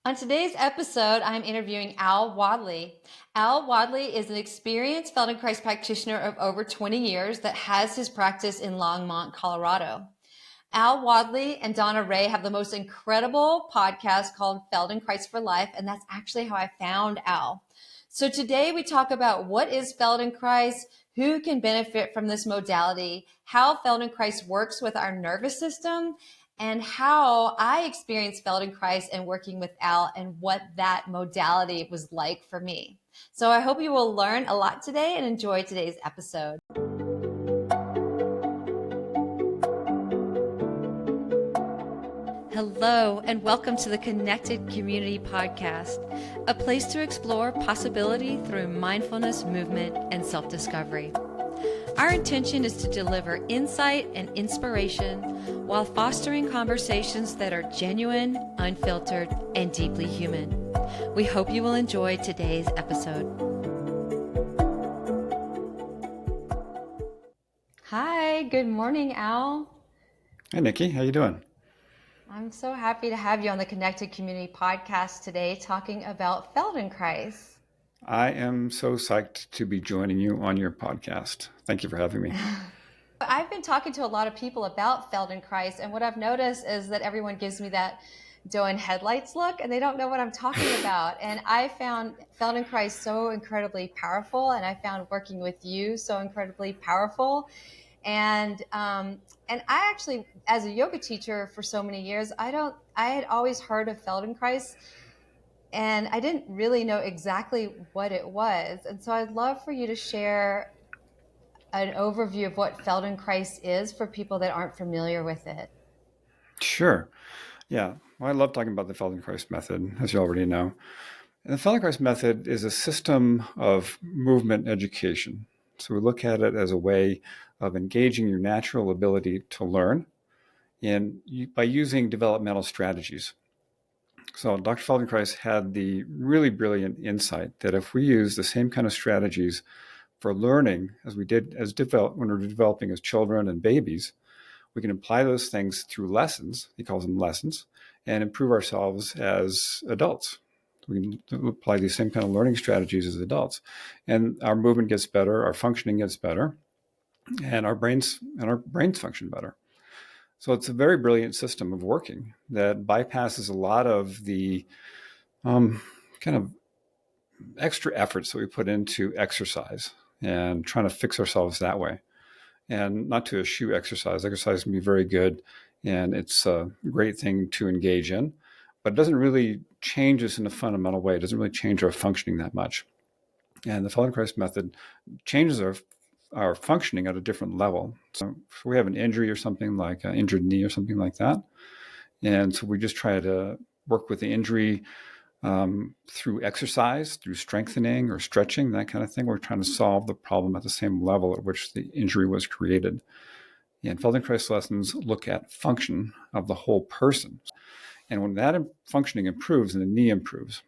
On today's episode, I'm interviewing Al Wadleigh. Al Wadleigh is an experienced Feldenkrais practitioner of over 20 years that has his practice in Longmont, Colorado. Al Wadleigh and Donna Ray have the most incredible podcast called Feldenkrais for Life, and that's actually how I found Al. So today we talk about what is Feldenkrais, who can benefit from this modality, how Feldenkrais works with our nervous system, and how I experienced Feldenkrais and working with Al and what that modality was like for me. So I hope you will learn a lot today and enjoy today's episode. Hello, and welcome to the Connected Community Podcast, a place to explore possibility through mindfulness, movement, and self-discovery. Our intention is to deliver insight and inspiration while fostering conversations that are genuine, unfiltered, and deeply human. We hope you will enjoy today's episode. Hi, good morning, Al. Hey, Nikki, how you doing? I'm so happy to have you on the Connected Community Podcast today talking about Feldenkrais. I am so psyched to be joining you on your podcast. Thank you for having me. I've been talking to a lot of people about Feldenkrais, and what I've noticed is that everyone gives me that doe in headlights look, and they don't know what I'm talking about. And I found Feldenkrais so incredibly powerful, and I found working with you so incredibly powerful. And I actually, as a yoga teacher for so many years, I had always heard of Feldenkrais, and I didn't really know exactly what it was. And so I'd love for you to share an overview of what Feldenkrais is for people that aren't familiar with it. Sure. Yeah. Well, I love talking about the Feldenkrais method, as you already know. And the Feldenkrais method is a system of movement education. So we look at it as a way of engaging your natural ability to learn by using developmental strategies. So Dr. Feldenkrais had the really brilliant insight that if we use the same kind of strategies for learning as we did when we were developing as children and babies, we can apply those things through lessons, he calls them lessons, and improve ourselves as adults. We can apply these same kind of learning strategies as adults. And our movement gets better, our functioning gets better, and our brains function better. So it's a very brilliant system of working that bypasses a lot of the kind of extra efforts that we put into exercise and trying to fix ourselves that way. And not to eschew exercise. Exercise can be very good, and it's a great thing to engage in, but it doesn't really change us in a fundamental way. It doesn't really change our functioning that much. And the Feldenkrais method changes our functioning at a different level. So if we have an injury or something like an injured knee or something like that, and so we just try to work with the injury through exercise, through strengthening or stretching, that kind of thing. We're trying to solve the problem at the same level at which the injury was created. And Feldenkrais lessons look at function of the whole person. And when that functioning improves, and the knee improves.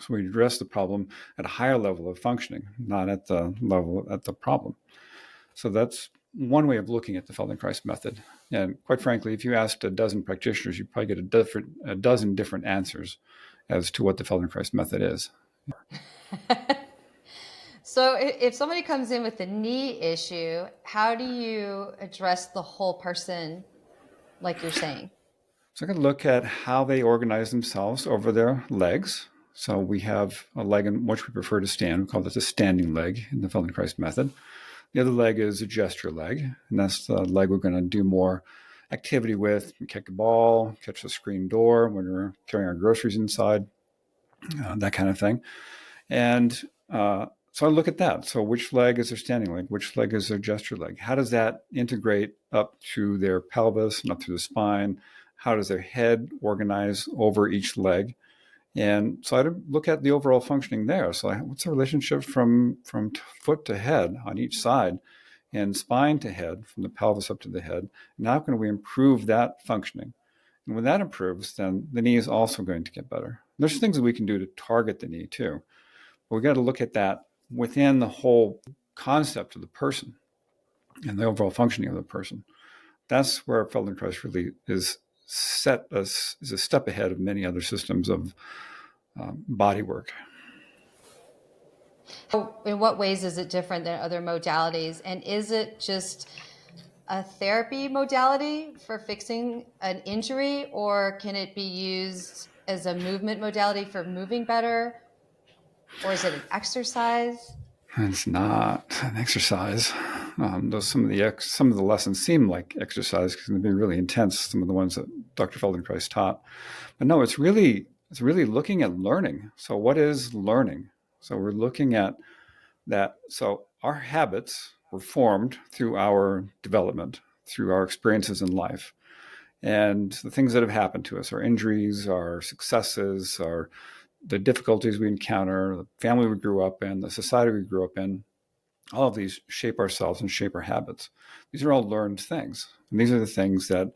So we address the problem at a higher level of functioning, not at the level at the problem. So that's one way of looking at the Feldenkrais method. And quite frankly, if you asked a dozen practitioners, you'd probably get a dozen different answers as to what the Feldenkrais method is. So if somebody comes in with a knee issue, how do you address the whole person, like you're saying? So I can look at how they organize themselves over their legs. So we have a leg in which we prefer to stand. We call this a standing leg in the Feldenkrais method. The other leg is a gesture leg, and that's the leg we're going to do more activity with. We kick a ball, catch the screen door when we're carrying our groceries inside, that kind of thing. And so I look at that. So which leg is their standing leg? Which leg is their gesture leg? How does that integrate up to their pelvis and up through the spine? How does their head organize over each leg? And so I look at the overall functioning there. So what's the relationship from foot to head on each side, and spine to head, from the pelvis up to the head? And how can we improve that functioning? And when that improves, then the knee is also going to get better. There's things that we can do to target the knee too. But we got to look at that within the whole concept of the person and the overall functioning of the person. That's where Feldenkrais really is is a step ahead of many other systems of body work. In what ways is it different than other modalities? And is it just a therapy modality for fixing an injury, or can it be used as a movement modality for moving better? Or is it an exercise? It's not an exercise. Though some of the lessons seem like exercise because they've been really intense. Some of the ones that Dr. Feldenkrais taught, but no, it's really looking at learning. So what is learning? So we're looking at that. So our habits were formed through our development, through our experiences in life, and the things that have happened to us, our injuries, our successes, the difficulties we encounter, the family we grew up in, the society we grew up in. All of these shape ourselves and shape our habits. These are all learned things. And these are the things that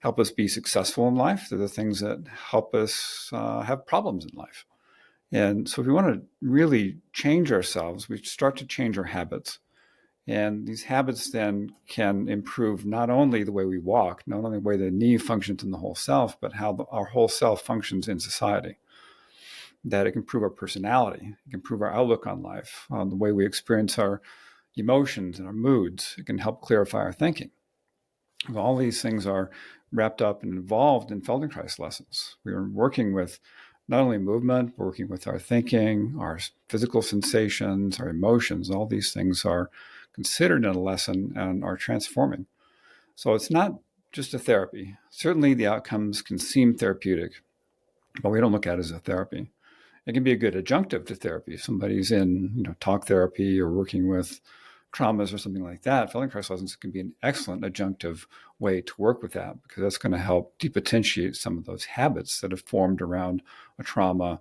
help us be successful in life. They're the things that help us have problems in life. And so if we want to really change ourselves, we start to change our habits. And these habits then can improve not only the way we walk, not only the way the knee functions in the whole self, but how our whole self functions in society. That it can improve our personality, it can improve our outlook on life, the way we experience our emotions and our moods. It can help clarify our thinking. All these things are wrapped up and involved in Feldenkrais lessons. We are working with not only movement, but working with our thinking, our physical sensations, our emotions. All these things are considered in a lesson and are transforming. So it's not just a therapy. Certainly the outcomes can seem therapeutic, but we don't look at it as a therapy. It can be a good adjunctive to therapy. If somebody's in, talk therapy or working with traumas or something like that, Feldenkrais lessons can be an excellent adjunctive way to work with that, because that's going to help depotentiate some of those habits that have formed around a trauma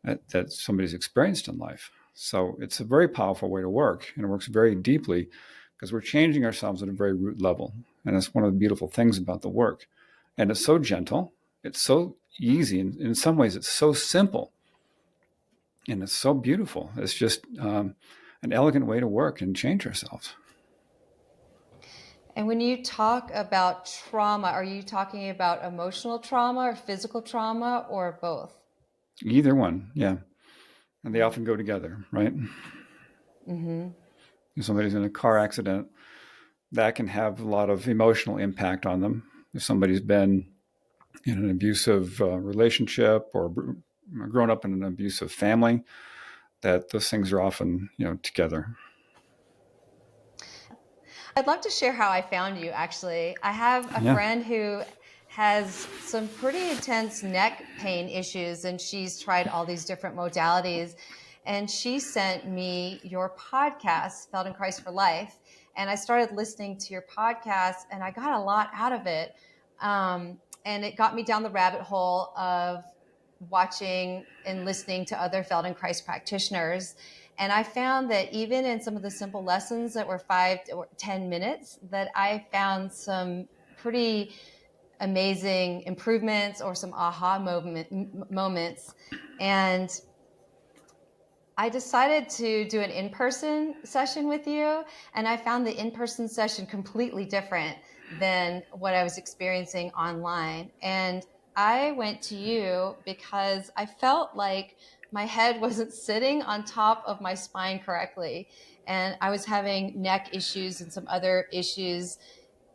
that somebody's experienced in life. So it's a very powerful way to work, and it works very deeply because we're changing ourselves at a very root level. And that's one of the beautiful things about the work. And it's so gentle, it's so easy, and in some ways it's so simple. And it's so beautiful. It's just an elegant way to work and change ourselves. And when you talk about trauma, are you talking about emotional trauma or physical trauma or both? Either one, yeah. And they often go together, right? Mm-hmm. If somebody's in a car accident, that can have a lot of emotional impact on them. If somebody's been in an abusive relationship or grown up in an abusive family, that those things are often, together. I'd love to share how I found you, actually. I have a Yeah. friend who has some pretty intense neck pain issues, and she's tried all these different modalities. And she sent me your podcast, Feldenkrais for Life. And I started listening to your podcast, and I got a lot out of it. And it got me down the rabbit hole of watching and listening to other Feldenkrais practitioners. And I found that even in some of the simple lessons that were 5 or 10 minutes, that I found some pretty amazing improvements or some aha moments. And I decided to do an in-person session with you, and I found the in-person session completely different than what I was experiencing online. And I went to you because I felt like my head wasn't sitting on top of my spine correctly, and I was having neck issues and some other issues.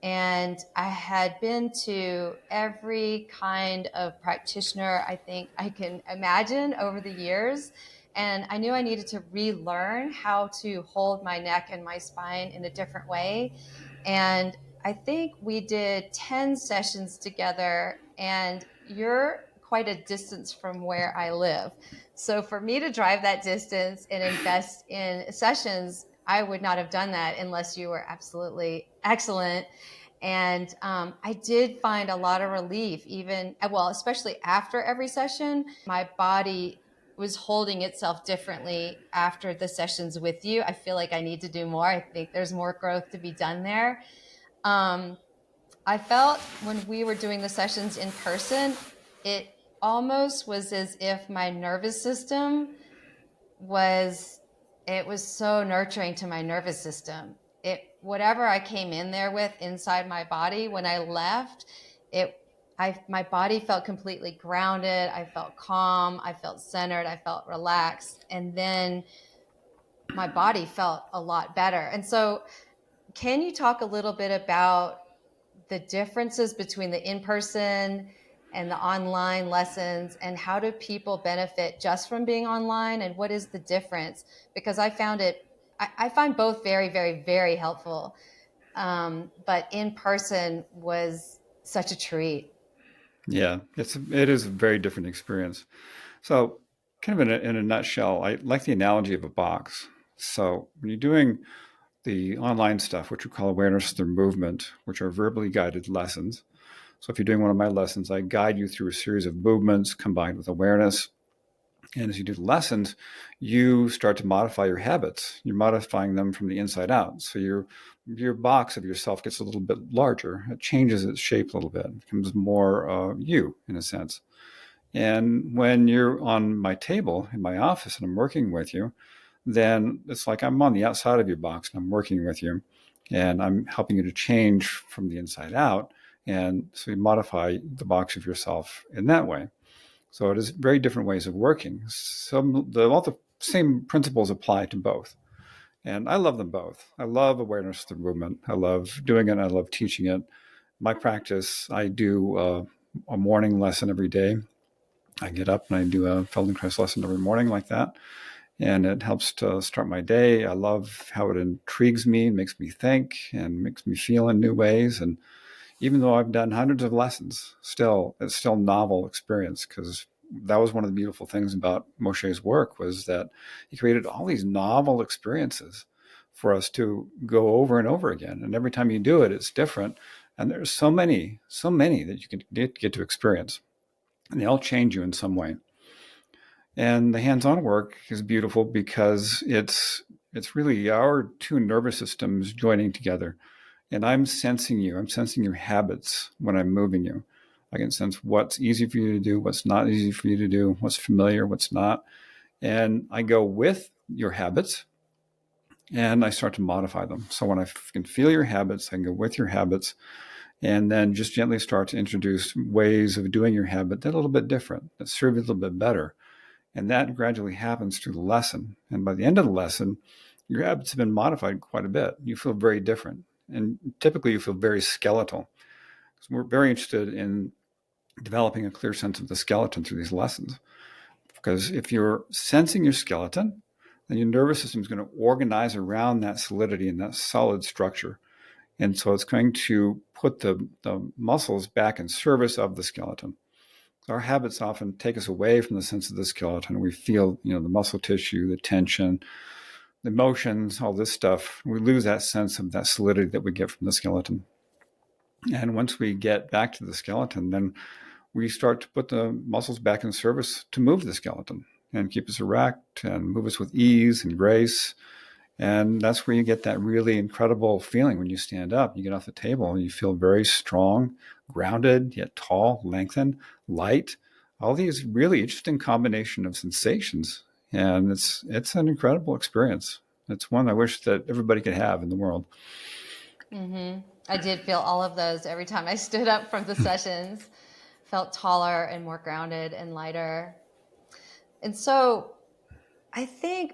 And I had been to every kind of practitioner I think I can imagine over the years. And I knew I needed to relearn how to hold my neck and my spine in a different way. And I think we did 10 sessions together, and you're quite a distance from where I live. So for me to drive that distance and invest in sessions, I would not have done that unless you were absolutely excellent. And I did find a lot of relief, especially after every session. My body was holding itself differently after the sessions with you. I feel like I need to do more. I think there's more growth to be done there. I felt when we were doing the sessions in person, it almost was as if my nervous system was, it was so nurturing to my nervous system. Whatever I came in there with inside my body, when I left, it my body felt completely grounded. I felt calm. I felt centered. I felt relaxed. And then my body felt a lot better. And so, can you talk a little bit about the differences between the in-person and the online lessons, and how do people benefit just from being online, and what is the difference? Because I find both very, very, very helpful. But in person was such a treat. Yeah, it is a very different experience. So, kind of in a nutshell, I like the analogy of a box. So, when you're doing the online stuff, which we call awareness through movement, which are verbally guided lessons. So, if you're doing one of my lessons, I guide you through a series of movements combined with awareness. And as you do the lessons, you start to modify your habits. You're modifying them from the inside out. So your box of yourself gets a little bit larger. It changes its shape a little bit. It becomes more you, in a sense. And when you're on my table in my office and I'm working with you, then it's like I'm on the outside of your box and I'm working with you and I'm helping you to change from the inside out. And so you modify the box of yourself in that way. So it is very different ways of working. All the same principles apply to both. And I love them both. I love awareness through movement. I love doing it. I love teaching it. My practice, I do a morning lesson every day. I get up and I do a Feldenkrais lesson every morning like that. And it helps to start my day. I love how it intrigues me, makes me think, and makes me feel in new ways. And even though I've done hundreds of lessons, it's still a novel experience, because that was one of the beautiful things about Moshe's work, was that he created all these novel experiences for us to go over and over again. And every time you do it, it's different. And there's so many that you can get to experience. And they all change you in some way. And the hands-on work is beautiful because it's really our two nervous systems joining together. And I'm sensing you. I'm sensing your habits when I'm moving you. I can sense what's easy for you to do, what's not easy for you to do, what's familiar, what's not. And I go with your habits and I start to modify them. So when I can feel your habits, I can go with your habits and then just gently start to introduce ways of doing your habit that are a little bit different, that serve you a little bit better. And that gradually happens through the lesson. And by the end of the lesson, your habits have been modified quite a bit. You feel very different. And typically you feel very skeletal. So we're very interested in developing a clear sense of the skeleton through these lessons. Because if you're sensing your skeleton, then your nervous system is going to organize around that solidity and that solid structure. And so it's going to put the muscles back in service of the skeleton. Our habits often take us away from the sense of the skeleton. We feel, the muscle tissue, the tension, the emotions, all this stuff. We lose that sense of that solidity that we get from the skeleton. And once we get back to the skeleton, then we start to put the muscles back in service to move the skeleton and keep us erect and move us with ease and grace. And that's where you get that really incredible feeling when you stand up. You get off the table and you feel very strong, grounded, yet tall, lengthened, light. All these really interesting combination of sensations. And it's an incredible experience. It's one I wish that everybody could have in the world. Mm-hmm. I did feel all of those every time I stood up from the sessions. Felt taller and more grounded and lighter. And so I think,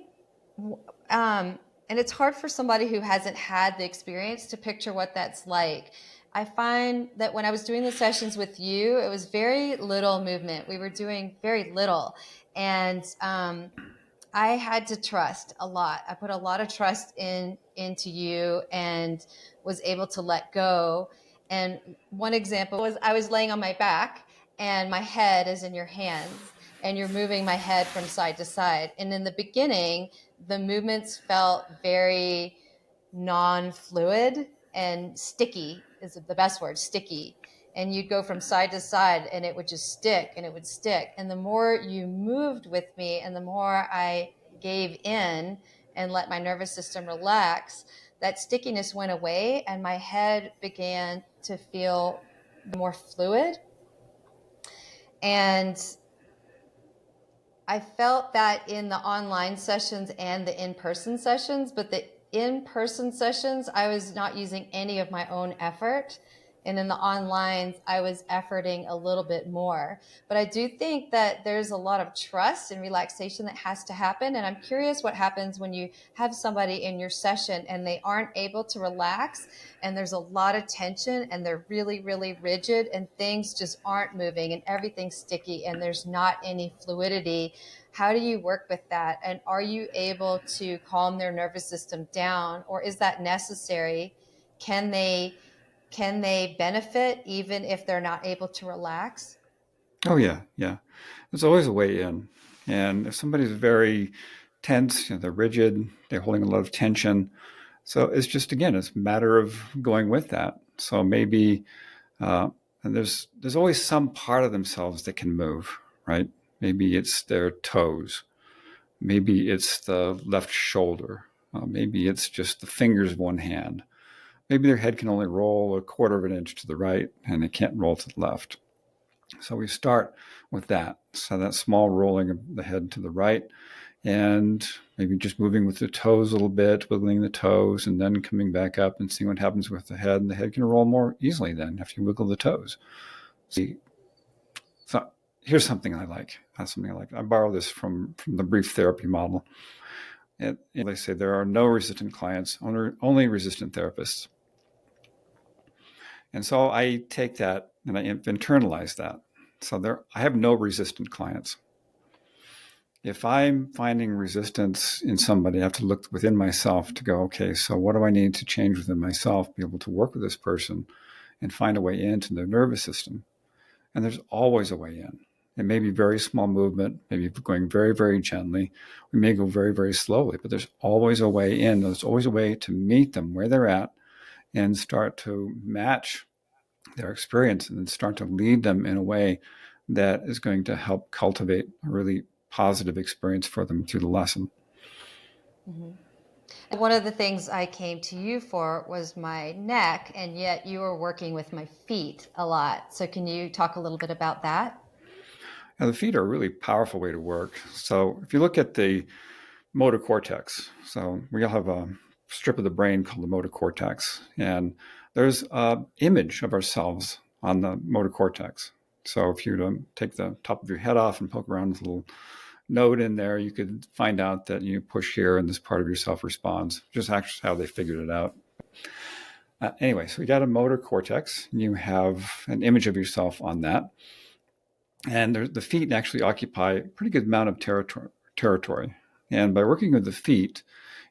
and it's hard for somebody who hasn't had the experience to picture what that's like. I find that when I was doing the sessions with you, it was very little movement. We were doing very little. And I had to trust a lot. I put a lot of trust into you and was able to let go. And one example was I was laying on my back and my head is in your hands and you're moving my head from side to side. And in the beginning, the movements felt very non-fluid and sticky is the best word, sticky. And you'd go from side to side and it would just stick and it would stick. And the more you moved with me and the more I gave in and let my nervous system relax, that stickiness went away and my head began to feel more fluid. And I felt that in the online sessions and the in-person sessions, but the in-person sessions, I was not using any of my own effort. And in the online, I was efforting a little bit more. But I do think that there's a lot of trust and relaxation that has to happen. And I'm curious what happens when you have somebody in your session and they aren't able to relax, and there's a lot of tension and they're really, really rigid and things just aren't moving and everything's sticky and there's not any fluidity. How do you work with that? And are you able to calm their nervous system down, or is that necessary? Can they benefit even if they're not able to relax? Oh yeah, yeah. There's always a way in. And if somebody's very tense, they're rigid, they're holding a lot of tension. So it's just, again, it's a matter of going with that. So maybe, uh, and there's always some part of themselves that can move, right? Maybe it's their toes. Maybe it's the left shoulder. Maybe it's just the fingers of one hand. Maybe their head can only roll a quarter of an inch to the right and it can't roll to the left. So we start with that. So that small rolling of the head to the right, and maybe just moving with the toes a little bit, wiggling the toes, and then coming back up and seeing what happens with the head. And the head can roll more easily then after you wiggle the toes. See, so here's something I like. That's something I like. I borrow this from the brief therapy model. And they say there are no resistant clients, only resistant therapists. And so I take that and I internalize that. So I have no resistant clients. If I'm finding resistance in somebody, I have to look within myself to go, okay, so what do I need to change within myself, be able to work with this person and find a way into their nervous system? And there's always a way in. It may be very small movement, maybe going very, very gently. We may go very, very slowly, but there's always a way in. There's always a way to meet them where they're at and start to match their experience and then start to lead them in a way that is going to help cultivate a really positive experience for them through the lesson. Mm-hmm. One of the things I came to you for was my neck, and yet you were working with my feet a lot. So can you talk a little bit about that? Now, the feet are a really powerful way to work. So if you look at the motor cortex, so we all have a strip of the brain called the motor cortex, and there's an image of ourselves on the motor cortex. So if you were to take the top of your head off and poke around with a little node in there, you could find out that you push here and this part of yourself responds, just actually how they figured it out. Anyway, so we got a motor cortex, and you have an image of yourself on that. And the feet actually occupy a pretty good amount of territory. And by working with the feet,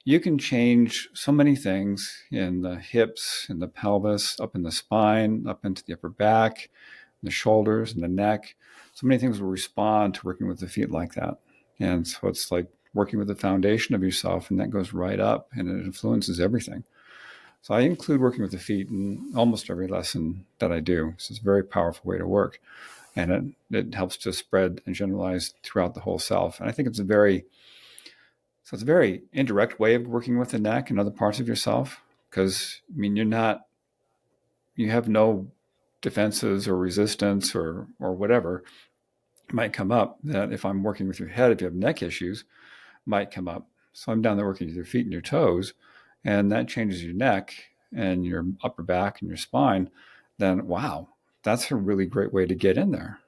you can change so many things in the hips, in the pelvis, up in the spine, up into the upper back, the shoulders, and the neck. So many things will respond to working with the feet like that. And so it's like working with the foundation of yourself, and that goes right up and it influences everything. So I include working with the feet in almost every lesson that I do. So it's a very powerful way to work. And it helps to spread and generalize throughout the whole self. And I think it's a very indirect way of working with the neck and other parts of yourself. Because, I mean, you have no defenses or resistance or whatever might come up that if I'm working with your head, if you have neck issues, might come up. So I'm down there working with your feet and your toes, and that changes your neck and your upper back and your spine, then wow, that's a really great way to get in there.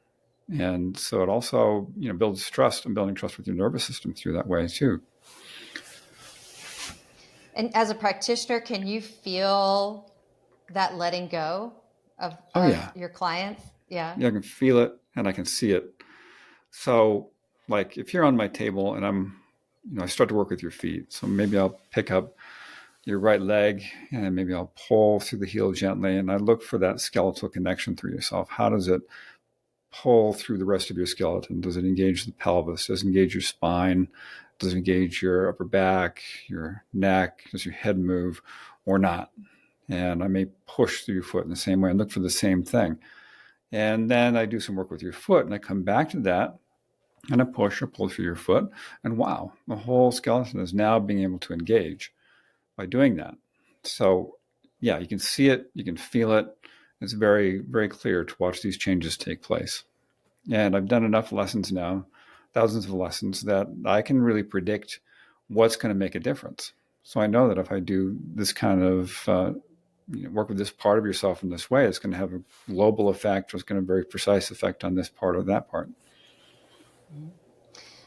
And so it also, builds trust and building trust with your nervous system through that way too. And as a practitioner, can you feel that letting go Oh of yeah. your clients? Yeah. Yeah, I can feel it and I can see it. So like if you're on my table and I start to work with your feet. So maybe I'll pick up your right leg and maybe I'll pull through the heel gently and I look for that skeletal connection through yourself. How does it pull through the rest of your skeleton? Does it engage the pelvis? Does it engage your spine? Does it engage your upper back, your neck? Does your head move or not? And I may push through your foot in the same way and look for the same thing. And then I do some work with your foot and I come back to that and I push or pull through your foot. And wow, the whole skeleton is now being able to engage by doing that. So yeah, you can see it, you can feel it. It's very, very clear to watch these changes take place. And I've done enough lessons now, thousands of lessons, that I can really predict what's going to make a difference. So I know that if I do this kind of work with this part of yourself in this way, it's going to have a global effect, or it's going to have a very precise effect on this part or that part.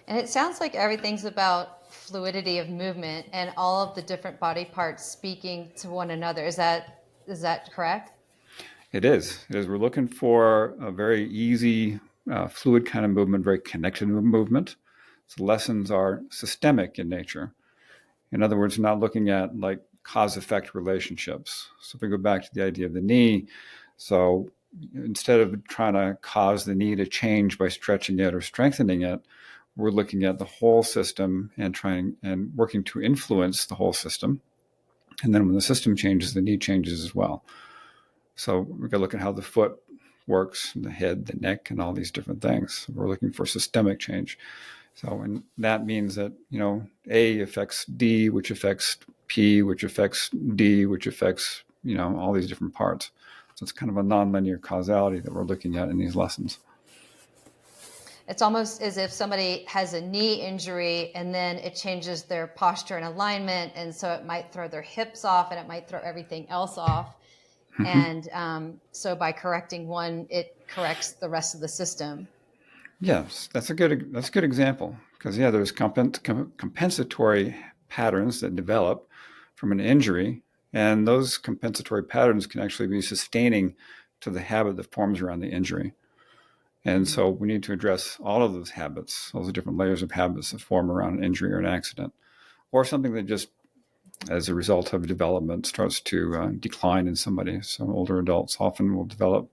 And it sounds like everything's about fluidity of movement and all of the different body parts speaking to one another. Is that correct? It is. It is. We're looking for a very easy, fluid kind of movement, very connected movement. So lessons are systemic in nature. In other words, not looking at like cause-effect relationships. So if we go back to the idea of the knee, so instead of trying to cause the knee to change by stretching it or strengthening it, we're looking at the whole system and trying and working to influence the whole system. And then when the system changes, the knee changes as well. So we're going to look at how the foot works, the head, the neck, and all these different things. We're looking for systemic change. So, and that means that, A affects D, which affects P, which affects D, which affects, all these different parts. So it's kind of a nonlinear causality that we're looking at in these lessons. It's almost as if somebody has a knee injury and then it changes their posture and alignment. And so it might throw their hips off and it might throw everything else off. Mm-hmm. And so by correcting one, it corrects the rest of the system. Yes, that's a good example, because there's compensatory patterns that develop from an injury, and those compensatory patterns can actually be sustaining to the habit that forms around the injury. And so we need to address all of those habits, all the different layers of habits that form around an injury or an accident, or something that just, as a result of development, starts to decline in somebody. So older adults often will develop,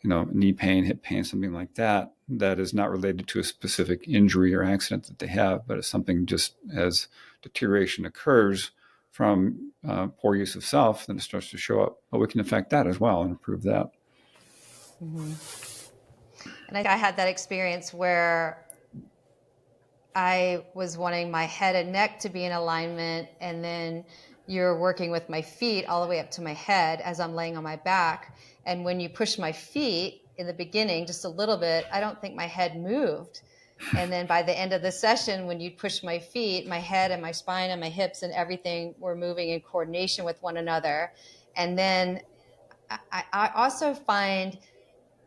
knee pain, hip pain, something like that, that is not related to a specific injury or accident that they have, but it's something just as deterioration occurs from poor use of self, then it starts to show up. But we can affect that as well and improve that. Mm-hmm. And I had that experience where I was wanting my head and neck to be in alignment, and then you're working with my feet all the way up to my head as I'm laying on my back. And when you push my feet in the beginning, just a little bit, I don't think my head moved. And then by the end of the session, when you push my feet, my head and my spine and my hips and everything were moving in coordination with one another. And then I also find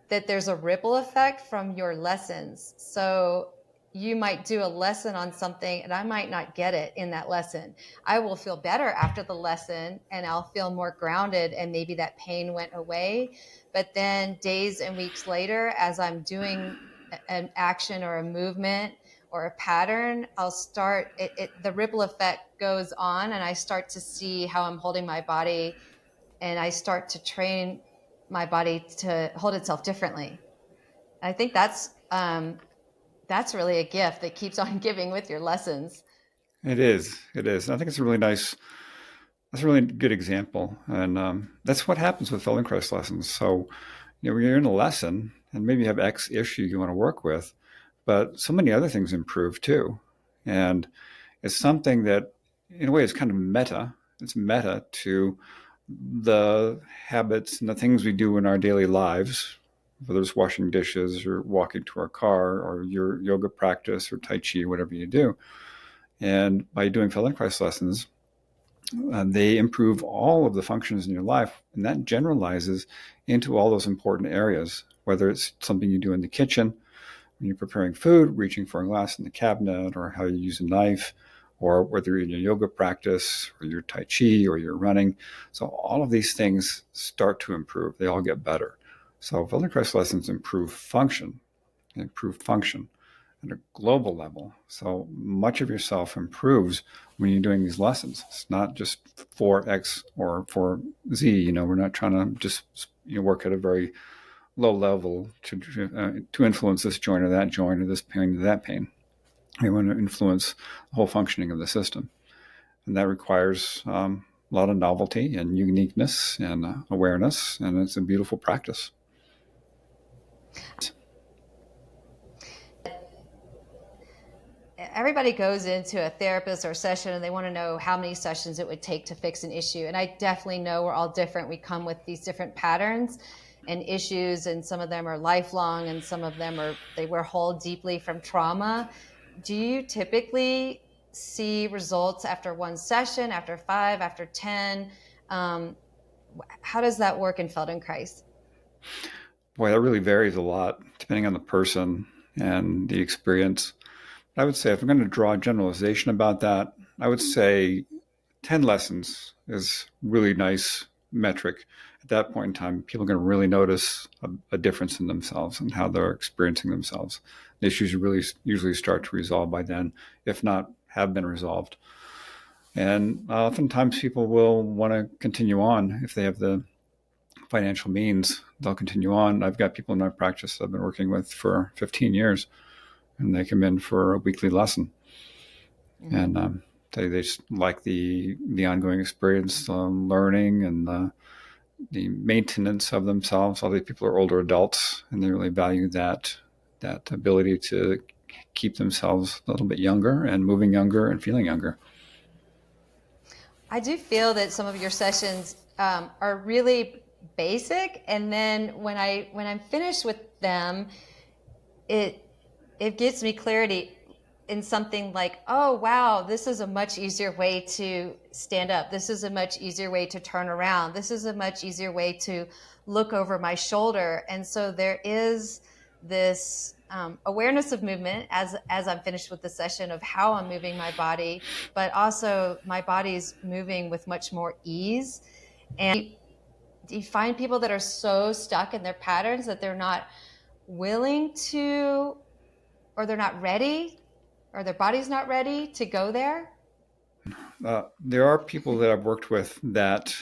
that there's a ripple effect from your lessons. So you might do a lesson on something and I might not get it in that lesson. I will feel better after the lesson and I'll feel more grounded and maybe that pain went away. But then days and weeks later, as I'm doing an action or a movement or a pattern, I'll start, the ripple effect goes on and I start to see how I'm holding my body and I start to train my body to hold itself differently. I think that's really a gift that keeps on giving with your lessons. It is. It is. And I think it's a really nice, that's a really good example. And that's what happens with Feldenkrais lessons. So, when you're in a lesson and maybe you have X issue you want to work with, but so many other things improve too. And it's something that, in a way, is kind of meta. It's meta to the habits and the things we do in our daily lives, whether it's washing dishes or walking to our car or your yoga practice or Tai Chi, whatever you do. And by doing Feldenkrais lessons, they improve all of the functions in your life, and that generalizes into all those important areas, whether it's something you do in the kitchen, when you're preparing food, reaching for a glass in the cabinet, or how you use a knife, or whether you're in your yoga practice, or your Tai Chi, or you're running. So all of these things start to improve. They all get better. So Feldenkrais lessons improve function at a global level. So much of yourself improves when you're doing these lessons. It's not just for X or for Z. We're not trying to just work at a very low level to influence this joint or that joint or this pain or that pain. We want to influence the whole functioning of the system. And that requires a lot of novelty and uniqueness and awareness, and it's a beautiful practice. Everybody goes into a therapist or a session and they want to know how many sessions it would take to fix an issue. And I definitely know we're all different. We come with these different patterns and issues, and some of them are lifelong and some of them they were hold deeply from trauma. Do you typically see results after one session, after 5, after 10? How does that work in Feldenkrais? Boy, that really varies a lot depending on the person and the experience. I would say if I'm going to draw a generalization about that, I would say 10 lessons is really nice metric. At that point in time, people are going to really notice a difference in themselves and how they're experiencing themselves. The issues really usually start to resolve by then, if not have been resolved. And oftentimes people will want to continue on if they have the financial means. They'll continue on. I've got people in my practice I've been working with for 15 years, and they come in for a weekly lesson. Mm-hmm. And they just like the ongoing experience, learning, and the maintenance of themselves. All these people are older adults, and they really value that ability to keep themselves a little bit younger and moving younger and feeling younger. I do feel that some of your sessions are really basic, and then when I'm finished with them, it gives me clarity in something like, oh wow, this is a much easier way to stand up. This is a much easier way to turn around. This is a much easier way to look over my shoulder. And so there is this awareness of movement as I'm finished with the session of how I'm moving my body, but also my body's moving with much more ease. And you find people that are so stuck in their patterns that they're not willing to, or they're not ready, or their body's not ready to go there? There are people that I've worked with that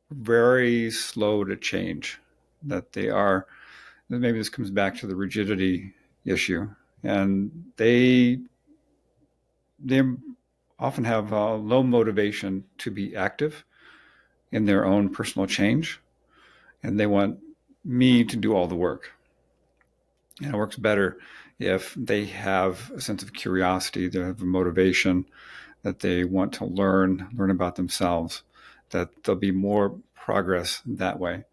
very slow to change, that they are, maybe this comes back to the rigidity issue, and they often have low motivation to be active in their own personal change, and they want me to do all the work. And it works better if they have a sense of curiosity, they have a motivation, that they want to learn about themselves, that there'll be more progress that way.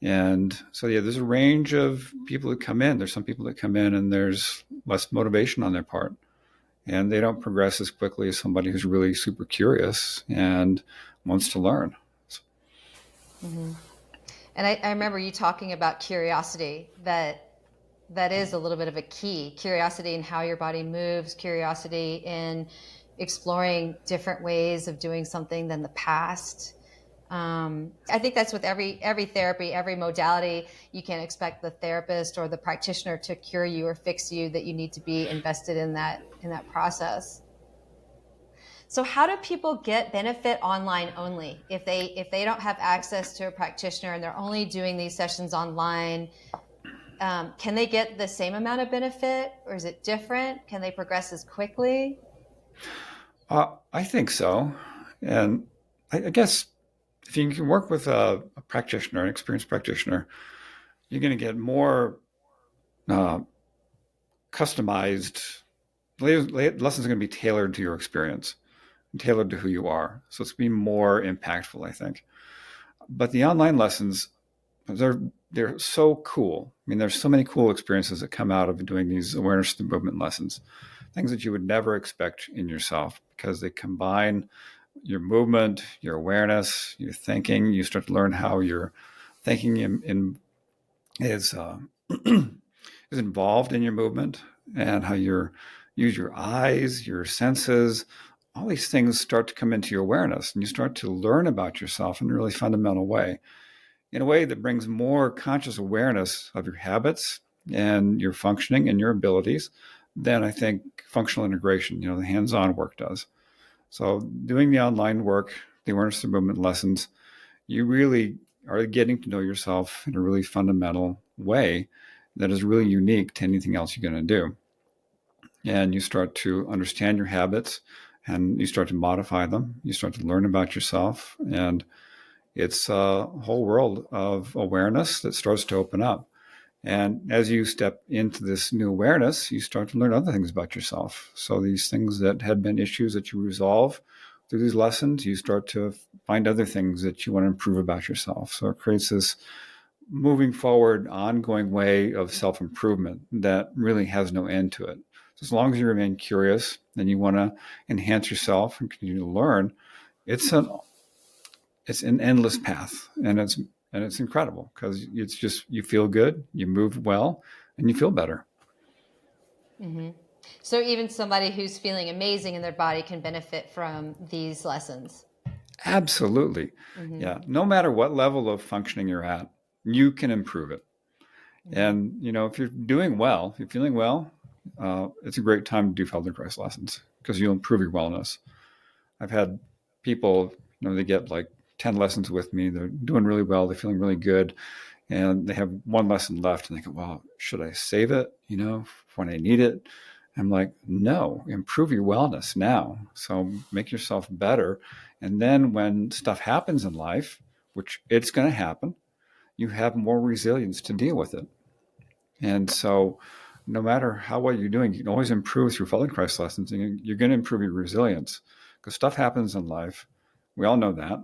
And so, yeah, there's a range of people that come in. There's some people that come in and there's less motivation on their part, and they don't progress as quickly as somebody who's really super curious and wants to learn. Mm-hmm. And I remember you talking about curiosity, that is a little bit of a key. Curiosity in how your body moves, curiosity in exploring different ways of doing something than the past. I think that's with every therapy, every modality. You can't expect the therapist or the practitioner to cure you or fix you, that you need to be invested in that process. So how do people get benefit online only? If they don't have access to a practitioner and they're only doing these sessions online, can they get the same amount of benefit, or is it different? Can they progress as quickly? I think so. And I guess if you can work with a practitioner, an experienced practitioner, you're going to get more customized. Lessons are going to be tailored to your experience, tailored to who you are. So it's going to be more impactful, I think. But the online lessons, they're so cool. I mean, there's so many cool experiences that come out of doing these awareness through movement lessons, things that you would never expect in yourself, because they combine your movement, your awareness, your thinking. You start to learn how your thinking is is involved in your movement, and how you use your eyes, your senses. All these things start to come into your awareness, and you start to learn about yourself in a really fundamental way, in a way that brings more conscious awareness of your habits and your functioning and your abilities than I think functional integration, the hands-on work does. So doing the online work, the awareness of movement lessons, you really are getting to know yourself in a really fundamental way that is really unique to anything else you're going to do. And you start to understand your habits, and you start to modify them. You start to learn about yourself, and it's a whole world of awareness that starts to open up. And as you step into this new awareness, you start to learn other things about yourself. So these things that had been issues that you resolve through these lessons, you start to find other things that you want to improve about yourself. So it creates this moving forward, ongoing way of self-improvement that really has no end to it. So as long as you remain curious and you want to enhance yourself and continue to learn, it's it's an endless path, and it's incredible because it's just you feel good, you move well, and you feel better. Hmm. So even somebody who's feeling amazing in their body can benefit from these lessons. Absolutely. Hmm. Yeah. No matter what level of functioning you're at, you can improve it. Hmm. And, if you're doing well, if you're feeling well, it's a great time to do Feldenkrais lessons because you'll improve your wellness. I've had people, they get like 10 lessons with me. They're doing really well. They're feeling really good. And they have one lesson left and they go, well, should I save it, when I need it? I'm like, no, improve your wellness now. So make yourself better. And then when stuff happens in life, which it's going to happen, you have more resilience to deal with it. And so no matter how well you're doing, you can always improve through Feldenkrais lessons, and you're going to improve your resilience because stuff happens in life. We all know that.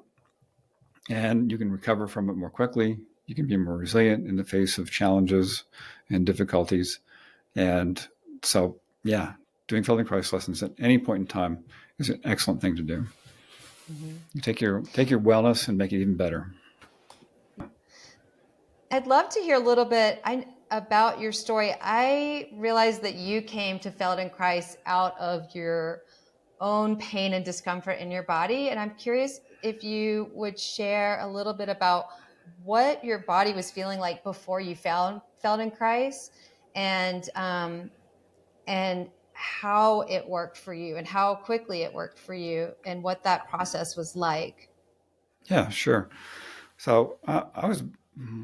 And you can recover from it more quickly. You can be more resilient in the face of challenges and difficulties. And so, yeah, doing Feldenkrais lessons at any point in time is an excellent thing to do. Hmm. You take your wellness and make it even better. I'd love to hear a little bit about your story. I realized that you came to Feldenkrais out of your own pain and discomfort in your body. And I'm curious if you would share a little bit about what your body was feeling like before you found Feldenkrais, and and how it worked for you and how quickly it worked for you and what that process was like. Yeah, sure. So when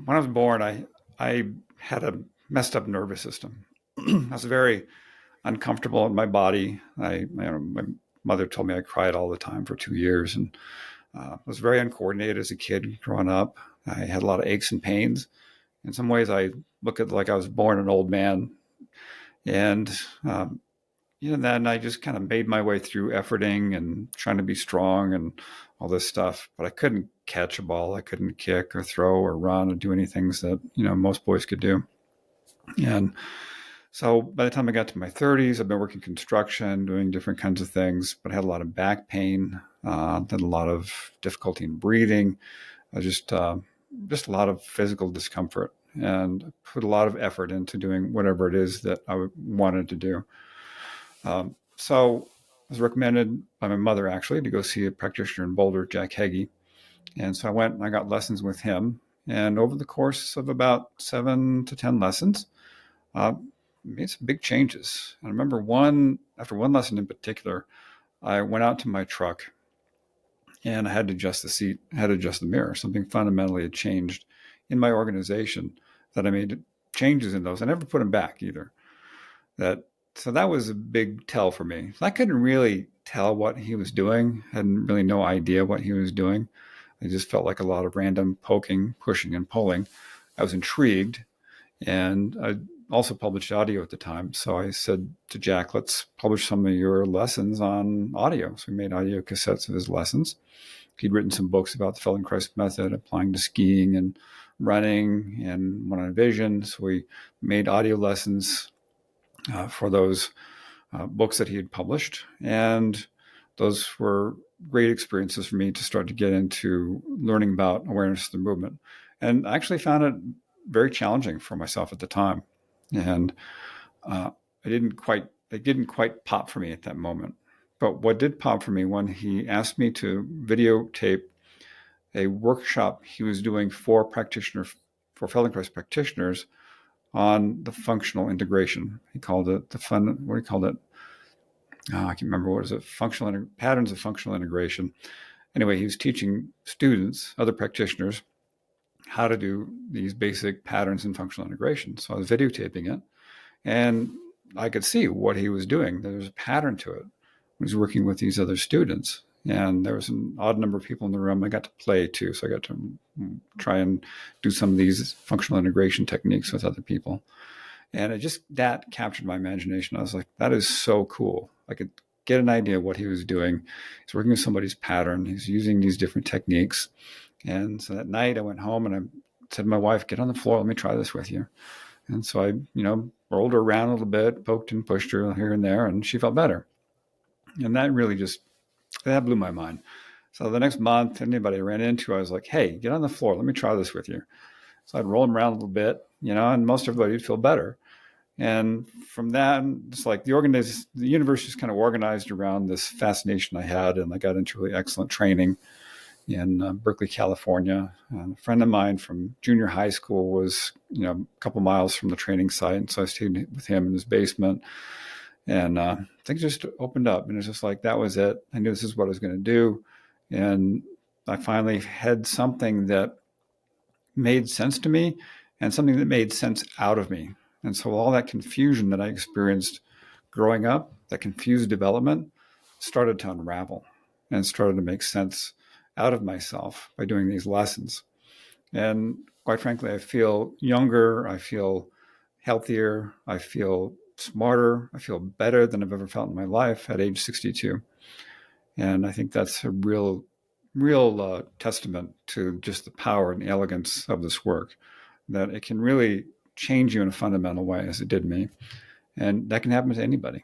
I was born, I had a messed up nervous system. I was very uncomfortable in my body. My mother told me I cried all the time for 2 years, and was very uncoordinated as a kid growing up. I had a lot of aches and pains. In some ways, I look at like I was born an old man, and um, then I just kind of made my way through efforting and trying to be strong and all this stuff. But I couldn't catch a ball. I couldn't kick or throw or run or do any things that, most boys could do. And so by the time I got to my 30s, I've been working construction, doing different kinds of things, but I had a lot of back pain, had a lot of difficulty in breathing, just a lot of physical discomfort, and put a lot of effort into doing whatever it is that I wanted to do. So I was recommended by my mother actually to go see a practitioner in Boulder, Jack Heggie. And so I went and I got lessons with him. And over the course of about 7 to 10 lessons, made some big changes. And I remember after one lesson in particular, I went out to my truck and I had to adjust the seat, I had to adjust the mirror. Something fundamentally had changed in my organization that I made changes in those. I never put them back either. So that was a big tell for me. I couldn't really tell what he was doing. I had really no idea what he was doing. I just felt like a lot of random poking, pushing, and pulling. I was intrigued, and I also published audio at the time. So I said to Jack, let's publish some of your lessons on audio. So we made audio cassettes of his lessons. He'd written some books about the Feldenkrais method, applying to skiing and running and one on vision. So we made audio lessons for those books that he had published. And those were great experiences for me to start to get into learning about awareness of the movement. And I actually found it very challenging for myself at the time. And it didn't quite pop for me at that moment. But what did pop for me when he asked me to videotape a workshop he was doing for Feldenkrais practitioners on the functional integration. He called it what he called it. I can't remember what is it. Patterns of functional integration. Anyway, he was teaching students, other practitioners, how to do these basic patterns in functional integration. So I was videotaping it, and I could see what he was doing. There was a pattern to it. He was working with these other students, and there was an odd number of people in the room. I got to play too, so I got to try and do some of these functional integration techniques with other people. And that captured my imagination. I was like, that is so cool. I could get an idea of what he was doing. He's working with somebody's pattern. He's using these different techniques. And so that night I went home and I said to my wife, get on the floor. Let me try this with you. And so I, rolled her around a little bit, poked and pushed her here and there, and she felt better. And that really that blew my mind. So the next month, anybody I ran into, I was like, hey, get on the floor. Let me try this with you. So I'd roll them around a little bit, and most everybody would feel better. And from that, it's like the universe just kind of organized around this fascination I had. And I got into really excellent training in Berkeley, California. And a friend of mine from junior high school was, a couple miles from the training site. And so I stayed with him in his basement. And things just opened up. And it's just like, that was it. I knew this is what I was going to do. And I finally had something that made sense to me and something that made sense out of me. And so all that confusion that I experienced growing up, that confused development, started to unravel and started to make sense out of myself by doing these lessons. And quite frankly, I feel younger, I feel healthier, I feel smarter, I feel better than I've ever felt in my life at age 62. And I think that's a real testament to just the power and the elegance of this work, that it can really change you in a fundamental way, as it did me. And that can happen to anybody.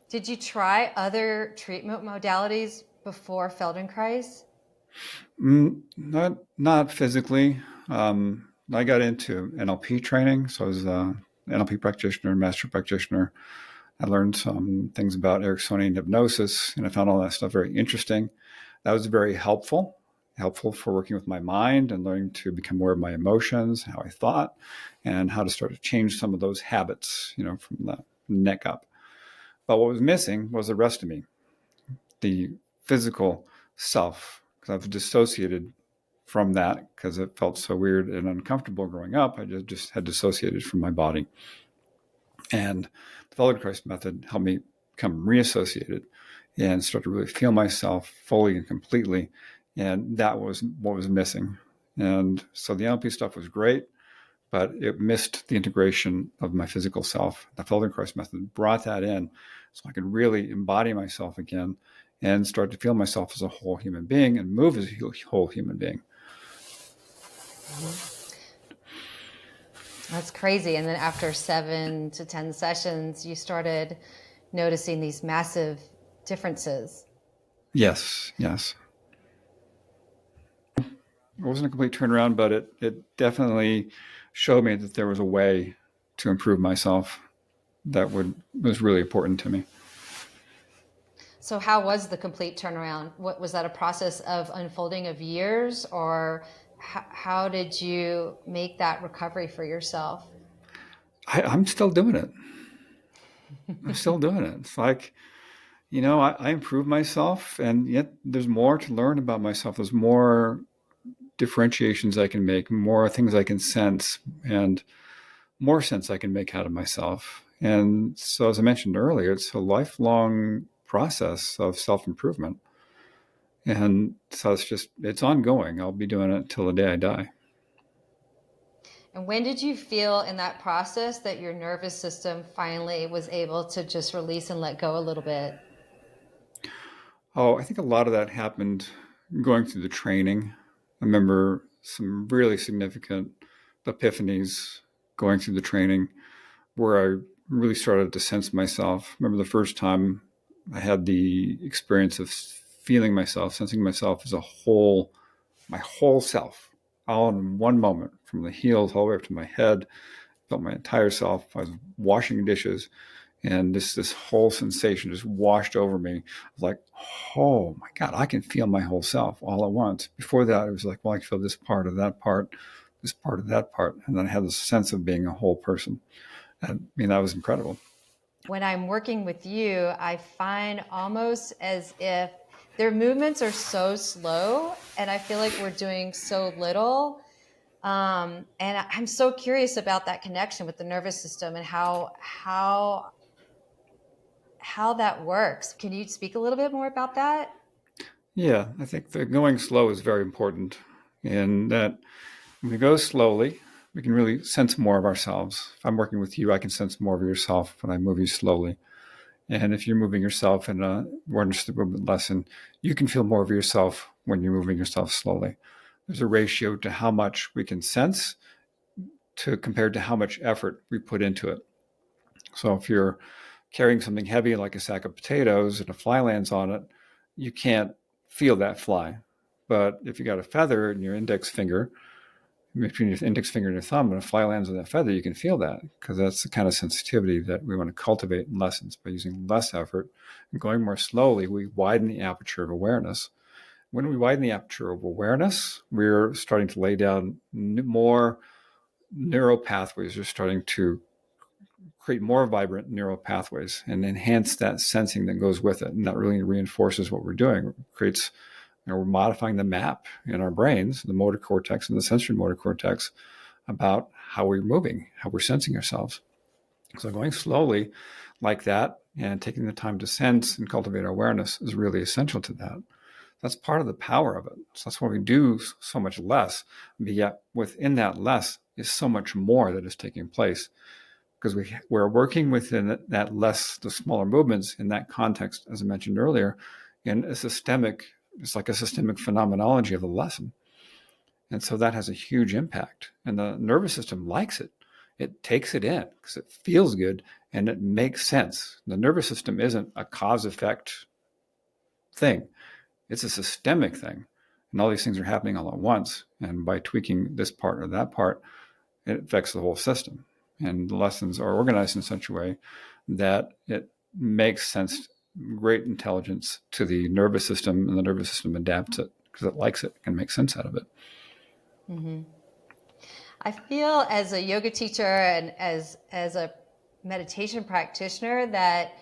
Did you try other treatment modalities before Feldenkrais? Not physically. I got into NLP training, so I was an NLP practitioner, master practitioner. I learned some things about Ericksonian hypnosis, and I found all that stuff very interesting. That was very helpful for working with my mind and learning to become aware of my emotions, how I thought, and how to start to change some of those habits, from the neck up. But what was missing was the rest of me, the physical self, because I was dissociated from that because it felt so weird and uncomfortable growing up. I just had dissociated from my body. And the Feldenkrais method helped me become reassociated and start to really feel myself fully and completely. And that was what was missing. And so the NLP stuff was great, but it missed the integration of my physical self. The Feldenkrais method brought that in so I could really embody myself again and start to feel myself as a whole human being and move as a whole human being. That's crazy. And then after 7 to 10 sessions, you started noticing these massive differences. Yes. It wasn't a complete turnaround, but it definitely showed me that there was a way to improve myself that was really important to me. So how was the complete turnaround? What was that, a process of unfolding of years, or how did you make that recovery for yourself? I'm still doing it. I'm still doing it. It's like, I improve myself, and yet there's more to learn about myself. There's more differentiations I can make, more things I can sense, and more sense I can make out of myself. And so, as I mentioned earlier, it's a lifelong process of self-improvement. And so it's ongoing. I'll be doing it till the day I die. And when did you feel in that process that your nervous system finally was able to just release and let go a little bit? Oh, I think a lot of that happened going through the training. I remember some really significant epiphanies going through the training where I really started to sense myself. I remember the first time I had the experience of feeling myself, sensing myself as a whole, my whole self, all in one moment, from the heels all the way up to my head. Felt my entire self. I was washing dishes, and this whole sensation just washed over me. I was like, oh my God, I can feel my whole self all at once. Before that, it was like, well, I can feel this part of that part, this part of that part. And then I had this sense of being a whole person. I mean, that was incredible. When I'm working with you, I find almost as if their movements are so slow and I feel like we're doing so little. And I'm so curious about that connection with the nervous system and how that works. Can you speak a little bit more about that? Yeah, I think the going slow is very important. And that when we go slowly, we can really sense more of ourselves. If I'm working with you, I can sense more of yourself when I move you slowly. And if you're moving yourself in a awareness to movement lesson, you can feel more of yourself when you're moving yourself slowly. There's a ratio to how much we can sense compared to how much effort we put into it. So if you're carrying something heavy like a sack of potatoes and a fly lands on it, you can't feel that fly. But if you got a feather in your index finger, between your index finger and your thumb, when a fly lands on that feather, you can feel that, because that's the kind of sensitivity that we want to cultivate in lessons. By using less effort and going more slowly, we widen the aperture of awareness. When we widen the aperture of awareness, we're starting to lay down more neural pathways. We're starting to create more vibrant neural pathways and enhance that sensing that goes with it. And that really reinforces what we're doing. It creates, we're modifying the map in our brains, the motor cortex and the sensory motor cortex, about how we're moving, how we're sensing ourselves. So going slowly like that and taking the time to sense and cultivate our awareness is really essential to that. That's part of the power of it. So that's why we do so much less, but yet within that less is so much more that is taking place, because we're working within that less, the smaller movements in that context, as I mentioned earlier, in a systemic, it's like a systemic phenomenology of the lesson. And so that has a huge impact. And the nervous system likes it. It takes it in because it feels good and it makes sense. The nervous system isn't a cause-effect thing. It's a systemic thing. And all these things are happening all at once. And by tweaking this part or that part, it affects the whole system. And the lessons are organized in such a way that it makes sense, great intelligence to the nervous system, and the nervous system adapts it because it likes it, can make sense out of it. Mm-hmm. I feel as a yoga teacher and as a meditation practitioner that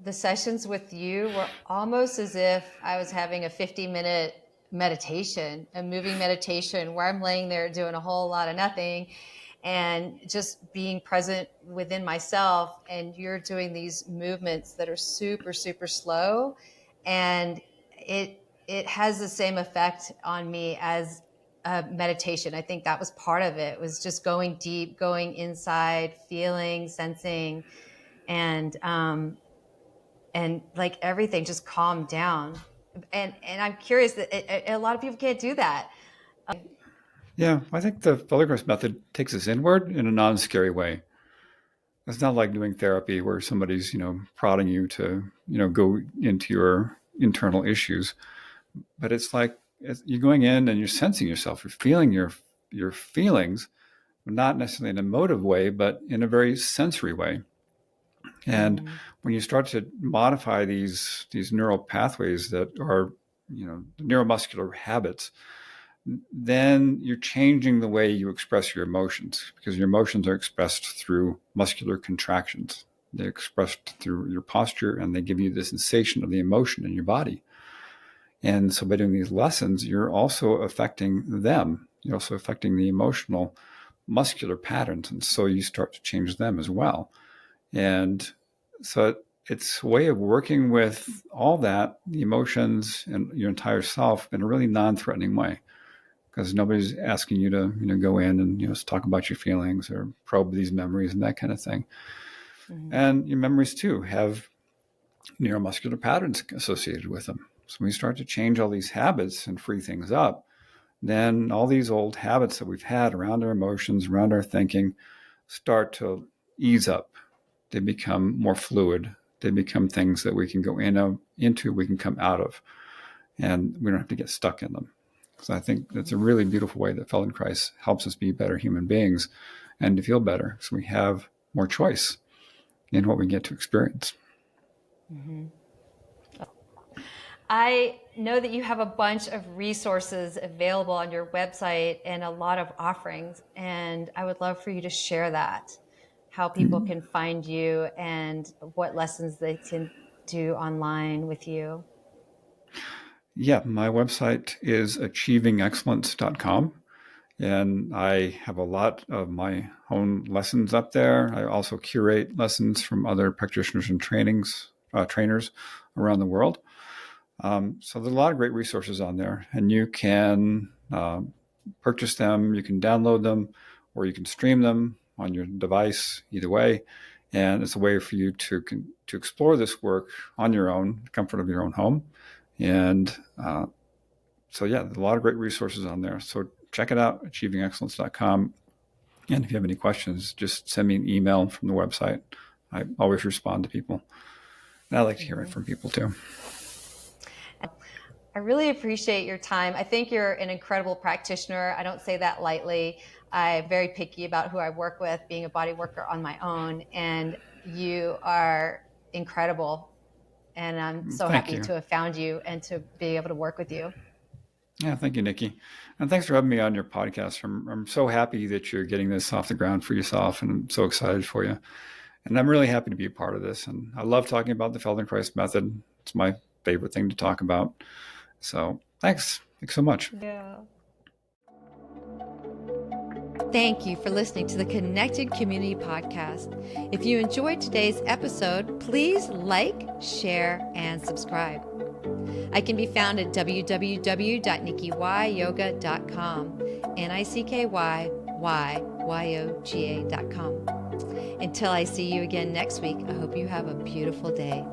the sessions with you were almost as if I was having a 50-minute meditation, a moving meditation where I'm laying there doing a whole lot of nothing and just being present within myself. And you're doing these movements that are super, super slow. And it has the same effect on me as meditation. I think that was part of it, was just going deep, going inside, feeling, sensing, and like everything just calmed down. And I'm curious that a lot of people can't do that. Yeah, I think the Feldenkrais method takes us inward in a non-scary way. It's not like doing therapy where somebody's, prodding you to, go into your internal issues. But it's like you're going in and you're sensing yourself. You're feeling your feelings, not necessarily in an emotive way, but in a very sensory way. And when you start to modify these neural pathways that are, neuromuscular habits, then you're changing the way you express your emotions, because your emotions are expressed through muscular contractions. They're expressed through your posture, and they give you the sensation of the emotion in your body. And so by doing these lessons, you're also affecting them. You're also affecting the emotional muscular patterns. And so you start to change them as well. And so it's a way of working with all that, the emotions and your entire self, in a really non-threatening way, because nobody's asking you to, go in and, talk about your feelings or probe these memories and that kind of thing. Mm-hmm. And your memories too have neuromuscular patterns associated with them. So when we start to change all these habits and free things up, then all these old habits that we've had around our emotions, around our thinking, start to ease up. They become more fluid. They become things that we can go into, we can come out of, and we don't have to get stuck in them. So I think that's a really beautiful way that Feldenkrais helps us be better human beings and to feel better. So we have more choice in what we get to experience. Mm-hmm. I know that you have a bunch of resources available on your website and a lot of offerings, and I would love for you to share that, how people can find you and what lessons they can do online with you. Yeah, my website is achievingexcellence.com, and I have a lot of my own lessons up there. I also curate lessons from other practitioners and trainers around the world. So there's a lot of great resources on there, and you can purchase them, you can download them, or you can stream them on your device, either way. And it's a way for you to explore this work on your own, the comfort of your own home. And so, yeah, there's a lot of great resources on there. So check it out, achievingexcellence.com. And if you have any questions, just send me an email from the website. I always respond to people. And I like to hear it from people too. I I really appreciate your time. I think you're an incredible practitioner. I don't say that lightly. I'm very picky about who I work with, being a body worker on my own, and you are incredible. And I'm so Thank happy you. to have found you and to be able to work with you. Yeah, thank you, Nikki. And thanks for having me on your podcast. I'm so happy that you're getting this off the ground for yourself, and I'm so excited for you. And I'm really happy to be a part of this. And I love talking about the Feldenkrais method. It's my favorite thing to talk about. So thanks. Thanks so much. Yeah. Thank you for listening to the Connected Community Podcast. If you enjoyed today's episode, please like, share, and subscribe. I can be found at www.nikkiyyoga.com, NICKYYYOGA.com. Until I see you again next week, I hope you have a beautiful day.